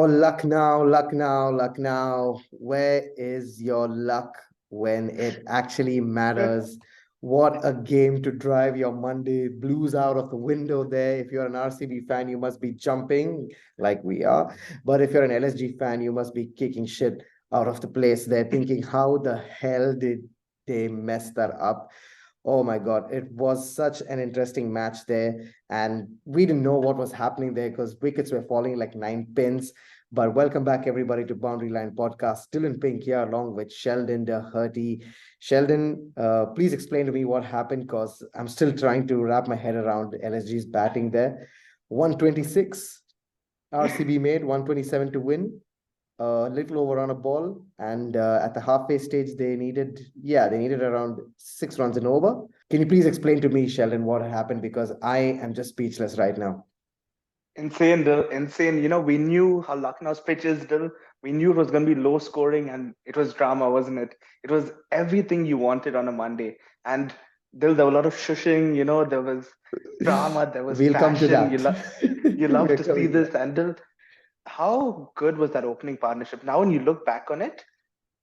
Oh, Lucknow, Lucknow, Lucknow. Where is your luck when it actually matters? What a game to drive your Monday blues out of the window there. If you're an RCB fan, you must be jumping like we are. But if you're an LSG fan, you must be kicking shit out of the place there, thinking, how the hell did they mess that up? Oh my God, it was such an interesting match there. And we didn't know what was happening there because wickets were falling like 9 pins. But welcome back, everybody, to Boundary Line Podcast. Still in pink here, along with Sheldon Doherty. Sheldon, please explain to me what happened because I'm still trying to wrap my head around LSG's batting there. 126, RCB made 127 to win, a little over on a ball, and at the halfway stage they needed around 6 runs and over. Can you please explain to me, Sheldon, what happened, because I am just speechless right now. Insane, Dil. Insane. We knew how Lucknow's pitch is, Dil. We knew it was going to be low scoring and it was drama, wasn't it? It was everything you wanted on a Monday. And Dil, there was a lot of shushing, there was drama, there was We'll come to passion. that. You love We're to see coming to this. that. And Dil, how good was that opening partnership? Now, when you look back on it,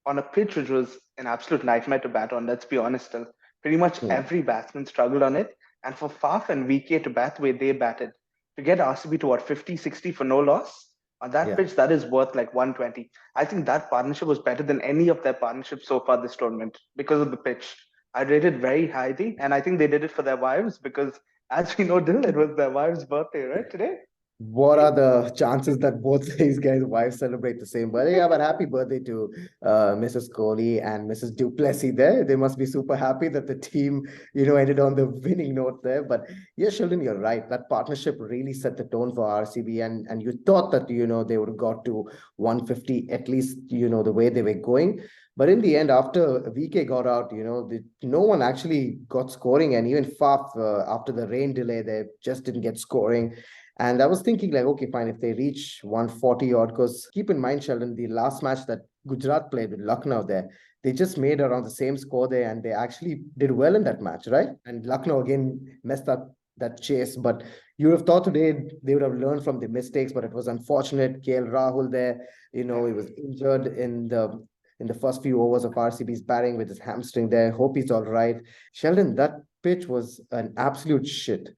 on a pitch which was an absolute nightmare to bat on, let's be honest, Dil. Pretty much Yeah, every batsman struggled on it. And for Faf and VK to bat the way they batted, to get RCB to what, 50, 60 for no loss? On that yeah. pitch, that is worth like 120. I think that partnership was better than any of their partnerships so far this tournament because of the pitch. I rated very highly, and I think they did it for their wives because, as we know, Dylan, it was their wife's birthday, right, today? What are the chances that both these guys' wives celebrate the same birthday? Yeah, but happy birthday to Mrs. Kohli and Mrs. Duplessis there. They must be super happy that the team, ended on the winning note there. But yeah, Sheldon, you're right. That partnership really set the tone for RCB, and you thought that, they would have got to 150 at least, the way they were going. But in the end, after VK got out, no one actually got scoring. And even Faf, after the rain delay, they just didn't get scoring. And I was thinking, like, okay, fine, if they reach 140 odd, because keep in mind, Sheldon, the last match that Gujarat played with Lucknow there, they just made around the same score there and they actually did well in that match, right? And Lucknow again messed up that chase. But you would have thought today they would have learned from the mistakes, but it was unfortunate. KL Rahul there, he was injured in the first few overs of RCB's batting with his hamstring there. Hope he's all right. Sheldon, that pitch was an absolute shit.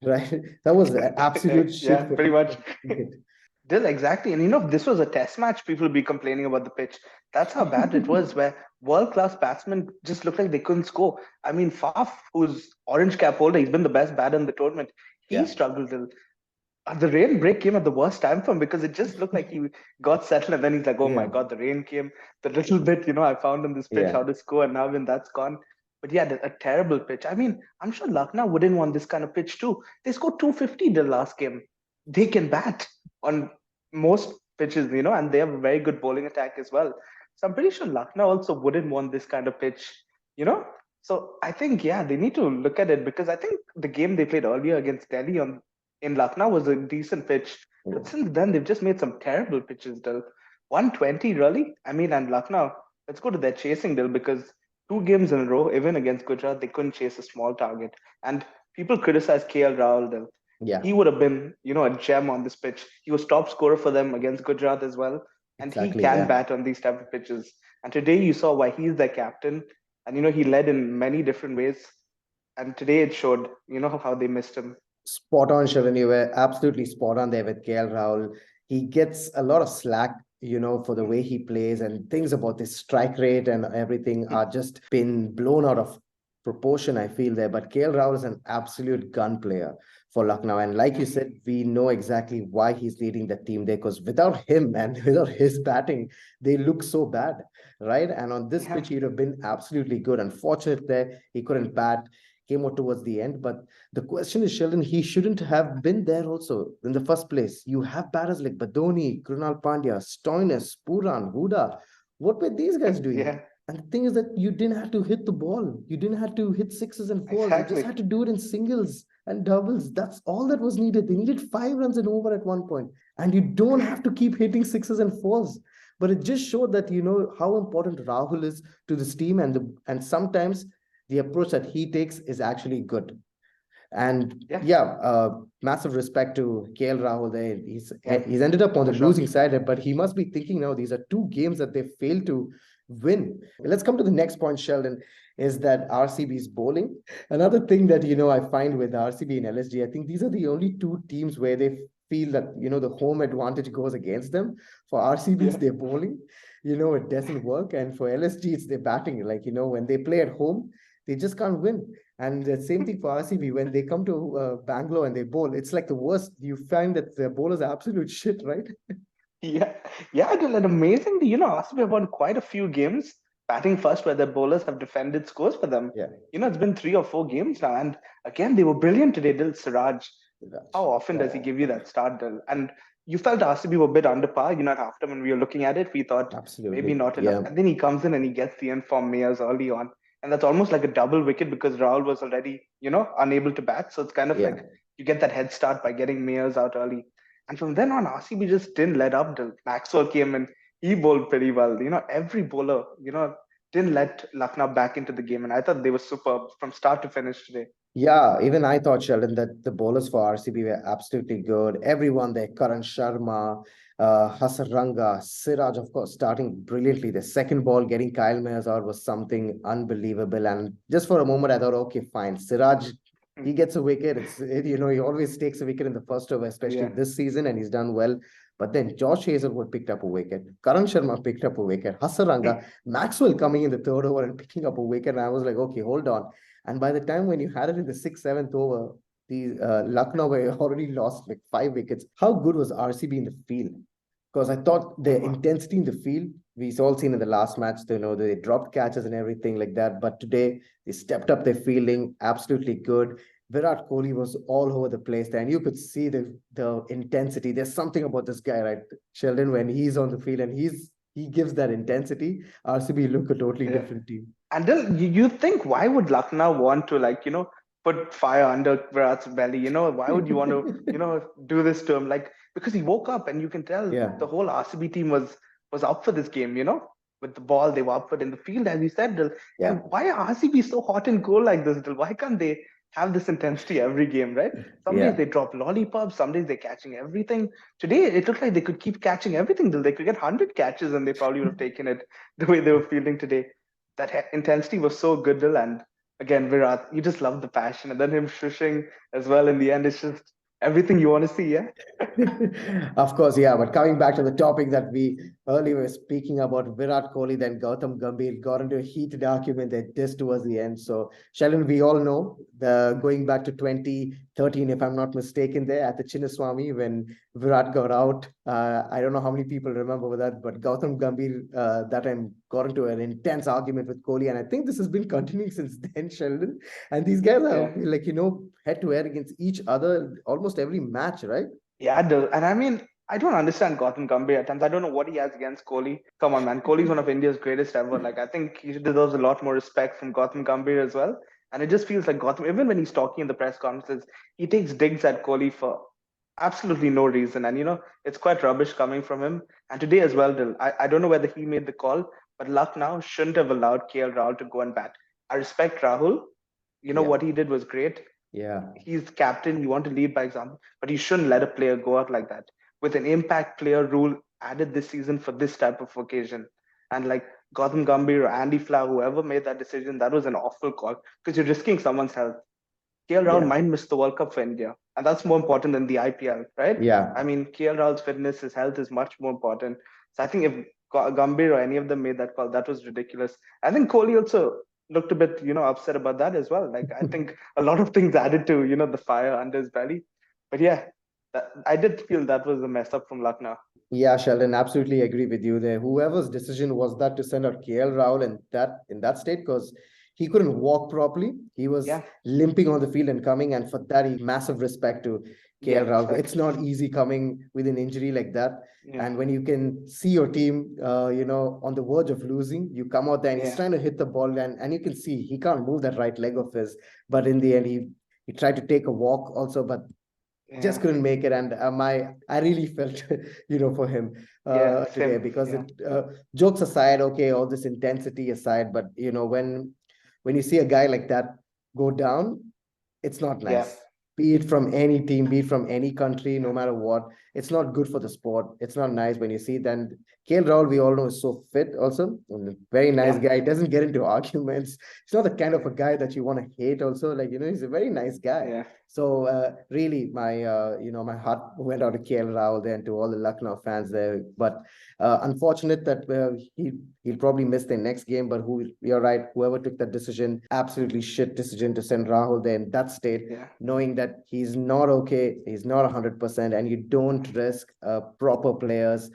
Right? That was an absolute Yeah, shit for pretty much. cricket. Dill, exactly. And if this was a test match, people would be complaining about the pitch. That's how bad it was, where world class batsmen just looked like they couldn't score. I mean, Faf, who's orange cap holder, he's been the best batter in the tournament. He Yeah. struggled. Till the rain break came at the worst time for him because it just looked like he got settled and then he's like, oh my Yeah. God, the rain came. The little bit, I found in this pitch Yeah. how to score, and now when that's gone. But yeah, a terrible pitch. I mean, I'm sure Lucknow wouldn't want this kind of pitch too. They scored 250 the last game. They can bat on most pitches, and they have a very good bowling attack as well. So I'm pretty sure Lucknow also wouldn't want this kind of pitch, you know? So I think, yeah, they need to look at it because I think the game they played earlier against Delhi in Lucknow was a decent pitch. But since then, they've just made some terrible pitches, Dil. 120, really? I mean, and Lucknow, let's go to their chasing, Dil, because 2 games in a row, even against Gujarat, they couldn't chase a small target. And people criticize KL Rahul, Dil. Yeah. He would have been, a gem on this pitch. He was top scorer for them against Gujarat as well. And he Exactly. can Yeah. bat on these type of pitches. And today you saw why he's their captain. And, he led in many different ways. And today it showed, how they missed him. Spot on, Sharon. You were absolutely spot on there with KL Rahul. He gets a lot of slack, for the way he plays, and things about this strike rate and everything are just been blown out of proportion, I feel there. But KL Rahul is an absolute gun player for Lucknow. And like you said, we know exactly why he's leading the team there, because without him and without his batting, they look so bad, right? And on this Yeah. pitch, he'd have been absolutely good. Unfortunate there, he couldn't bat, came out towards the end. But the question is, Sheldon, he shouldn't have been there also in the first place. You have batters like Badoni, Krunal Pandya, Stoinis, Puran, Huda. What were these guys doing? Yeah, And the thing is that you didn't have to hit the ball. You didn't have to hit sixes and fours. You just exactly. had to do it in singles and doubles. That's all that was needed. They needed 5 runs and over at one point. And you don't have to keep hitting sixes and fours. But it just showed that, how important Rahul is to this team. And sometimes the approach that he takes is actually good. And Yeah, massive respect to KL Rahul there. yeah, He's ended up on the for sure. losing side, but he must be thinking now these are two games that they failed to win. Let's come to the next point, Sheldon, is that RCB's bowling. Another thing that I find with RCB and LSG, I think these are the only two teams where they feel that the home advantage goes against them. For RCB's, Yeah. they're bowling, it doesn't work, and for LSG, it's their batting. Like when they play at home, they just can't win. And the same thing for RCB when they come to Bangalore and they bowl. It's like the worst. You find that the bowlers are absolute shit, right? Yeah, yeah, and amazingly, RCB have won quite a few games batting first where their bowlers have defended scores for them. Yeah. It's been 3 or 4 games now, and again, they were brilliant today. Dil Siraj, how often does he Yeah, give you that start, Dil? And you felt RCB were a bit under par, at halftime when we were looking at it, we thought maybe absolutely. not enough. Yeah, And then he comes in and he gets the informed Mayers early on. And that's almost like a double wicket because Rahul was already, unable to bat. So it's kind of yeah. like you get that head start by getting Mayers out early. And from then on, RCB just didn't let up. Maxwell came in, he bowled pretty well. Every bowler, didn't let Lucknow back into the game. And I thought they were superb from start to finish today. Yeah, even I thought, Sheldon, that the bowlers for RCB were absolutely good. Everyone there, Karan Sharma, Hasaranga, Siraj, of course, starting brilliantly. The second ball, getting Kyle Mayers out was something unbelievable. And just for a moment, I thought, okay, fine. Siraj, he gets a wicket. He always takes a wicket in the first over, especially Yeah. this season, and he's done well. But then Josh Hazelwood picked up a wicket. Karan Sharma picked up a wicket. Hasaranga, Maxwell coming in the third over and picking up a wicket. And I was like, okay, hold on. And by the time when you had it in the sixth, seventh over, the Lucknow were already lost like 5 wickets. How good was RCB in the field? Because I thought the intensity in the field, we've all seen in the last match, they dropped catches and everything like that. But today, they stepped up their fielding, absolutely good. Virat Kohli was all over the place there, and you could see the intensity. There's something about this guy, right, Sheldon, when he's on the field and he gives that intensity. RCB look a totally Yeah. different team. And then you think, why would Lucknow want to, put fire under Virat's belly? Why would you want to, do this to him? Because he woke up and you can tell Yeah, the whole RCB team was up for this game, with the ball, they were up for it in the field, as you said, Dil. yeah, And why are RCB so hot and cold like this, Dil? Why can't they have this intensity every game, right? Some days yeah. they drop lollipops, some days they're catching everything. Today, it looked like they could keep catching everything, Dil. They could get 100 catches and they probably would have taken it the way they were fielding today. That intensity was so good, Dil. And again, Virat, you just love the passion. And then him shushing as well in the end, it's just everything you want to see, yeah? Of course, yeah. But coming back to the topic that we earlier were speaking about, Virat Kohli, then Gautam Gambhir got into a heated argument that just towards the end. So, Sheldon, we all know the going back to 2013, if I'm not mistaken, there at the Chinnaswamy when Virat got out. I don't know how many people remember that, but Gautam Gambhir that time got into an intense argument with Kohli, and I think this has been continuing since then, Sheldon. And these guys are Yeah. like head to head against each other almost every match, right? Yeah, Dil. And I mean, I don't understand Gautam Gambhir at times. I don't know what he has against Kohli. Come on, man. Kohli's one of India's greatest ever. I think he deserves a lot more respect from Gautam Gambhir as well. And it just feels like Gautam, even when he's talking in the press conferences, he takes digs at Kohli for absolutely no reason. And, it's quite rubbish coming from him. And today as well, Dil, I don't know whether he made the call, but Lucknow shouldn't have allowed KL Rahul to go and bat. I respect Rahul. Yeah, What he did was great. yeah, He's captain, you want to lead by example, but you shouldn't let a player go out like that. With an impact player rule added this season for this type of occasion. And like Gautam Gambhir or Andy Flower, whoever made that decision, that was an awful call because you're risking someone's health. KL Rahul yeah, might miss the World Cup for India. And that's more important than the IPL, right? yeah. I mean, KL Rahul's fitness, his health is much more important. So I think if Gambhir or any of them made that call, that was ridiculous. I think Kohli also looked a bit, upset about that as well. I think a lot of things added to, the fire under his belly. But yeah, I did feel that was a mess up from Lucknow. Yeah, Sheldon, absolutely agree with you there. Whoever's decision was that to send out KL Rahul in that state because he couldn't walk properly. He was Yeah, limping on the field and coming, and for that, he massive respect to yeah, KL Rahul. It's exactly. not easy coming with an injury like that. Yeah, And when you can see your team, on the verge of losing, you come out there and he's yeah, trying to hit the ball, and you can see he can't move that right leg of his. But in the end, he tried to take a walk also, but just yeah, couldn't make it. And I really felt for him yeah, today same. because Yeah, it jokes aside, okay, all this intensity aside, but when you see a guy like that go down, it's not yeah. nice. be it from any team, be it from any country, no matter what. It's not good for the sport. It's not nice when you see. Then KL Rahul, we all know, is so fit also. Very nice Yeah, guy. Doesn't get into arguments. He's not the kind of a guy that you want to hate also. Like, he's a very nice guy. yeah, So really, my heart went out to KL Rahul there and to all the Lucknow fans there. But unfortunate that he'll probably miss the next game. But you're right, whoever took that decision, absolutely shit decision to send Rahul there in that state, yeah, knowing that he's not okay, he's not 100%, and you don't risk proper players.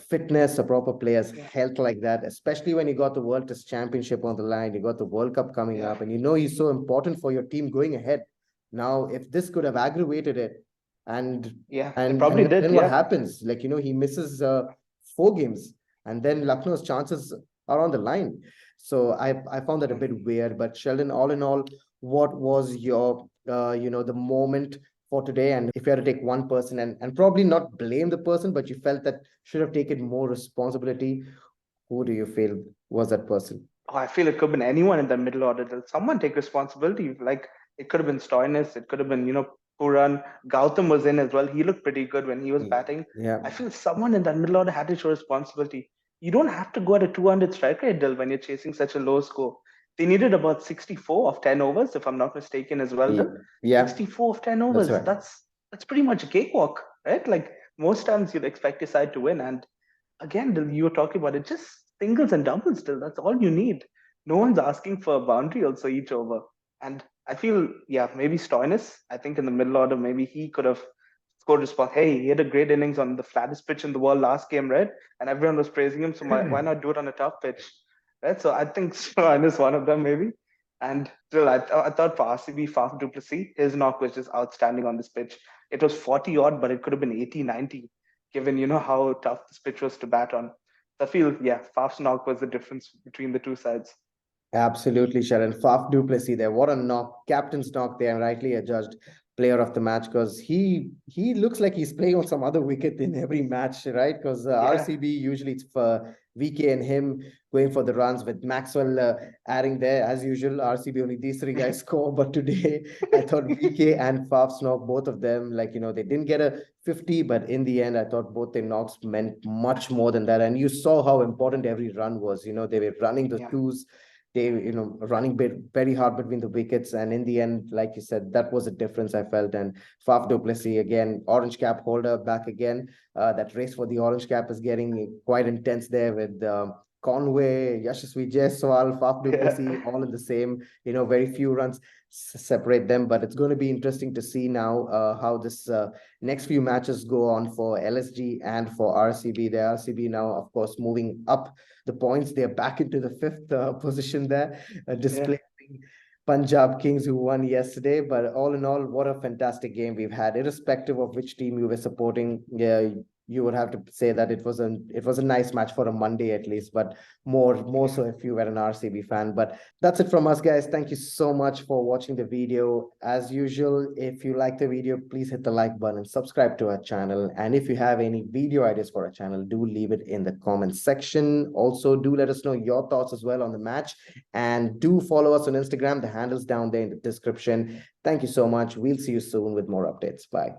Fitness, a proper player's yeah, health like that, especially when you got the World Test Championship on the line, you got the World Cup coming yeah, up, and he's so important for your team going ahead. Now, if this could have aggravated it, and yeah. It and probably and did. then what Yeah, happens? Like, he misses 4 games, and then Lucknow's chances are on the line. So I found that a yeah. bit weird. But Sheldon, all in all, what was your the moment for today? And if you had to take one person and probably not blame the person, but you felt that should have taken more responsibility, who do you feel was that person? Oh, I feel it could have been anyone in the middle order. Did someone take responsibility? Like it could have been Stoinis, it could have been, Puran. Gautam was in as well. He looked pretty good when he was batting. Yeah. I feel someone in that middle order had to show responsibility. You don't have to go at a 200 strike rate, Dil, when you're chasing such a low score. They needed about 64 of 10 overs, if I'm not mistaken, as well, Dil. Yeah, 64 of 10 that's overs. right. That's pretty much a cakewalk, right? Like most times you'd expect your side to win, and again, you were talking about it, just singles and doubles still. That's all you need. No one's asking for a boundary also each over. And I feel, yeah, maybe Stoinis, I think in the middle order, maybe he could have scored a spot. Hey, he had a great innings on the flattest pitch in the world last game, right? And everyone was praising him. So why not do it on a tough pitch? Right. So I think Stoinis one of them, maybe. And still, I thought for RCB, Faf du Plessis, his knock was just outstanding on this pitch. It was 40 odd, but it could have been 80, 90 given how tough this pitch was to bat on. So I feel, yeah, Faf's knock was the difference between the two sides. Absolutely, Sharon. Faf du Plessis there. What a knock. Captain's knock there, and rightly adjudged player of the match, because he looks like he's playing on some other wicket in every match, right? Because Yeah, RCB usually it's for VK and him going for the runs, with Maxwell adding there as usual. RCB only these three guys score, but today I thought VK and Faf's knock, both of them, like they didn't get a 50, but in the end I thought both their knocks meant much more than that. And you saw how important every run was. They were running the yeah, twos, they running very hard between the wickets, and in the end, like you said, that was a difference I felt. And Faf du Plessis again, orange cap holder, back again. That race for the orange cap is getting quite intense there with Conway, Yashasvi Jaiswal, Faf du yeah, Plessis, all in the same. Very few runs separate them, but it's going to be interesting to see now how this next few matches go on for LSG and for RCB. The RCB now, of course, moving up the points. They're back into the fifth position there, yeah. displacing Punjab Kings, who won yesterday. But all in all, what a fantastic game we've had. Irrespective of which team you were supporting, yeah, you would have to say that it was a nice match for a Monday at least, but more Yeah. so if you were an RCB fan. But that's it from us, guys. Thank you so much for watching the video. As usual, if you like the video, please hit the like button and subscribe to our channel. And if you have any video ideas for our channel, do leave it in the comment section. Also, do let us know your thoughts as well on the match. And do follow us on Instagram. The handle's down there in the description. Thank you so much. We'll see you soon with more updates. Bye.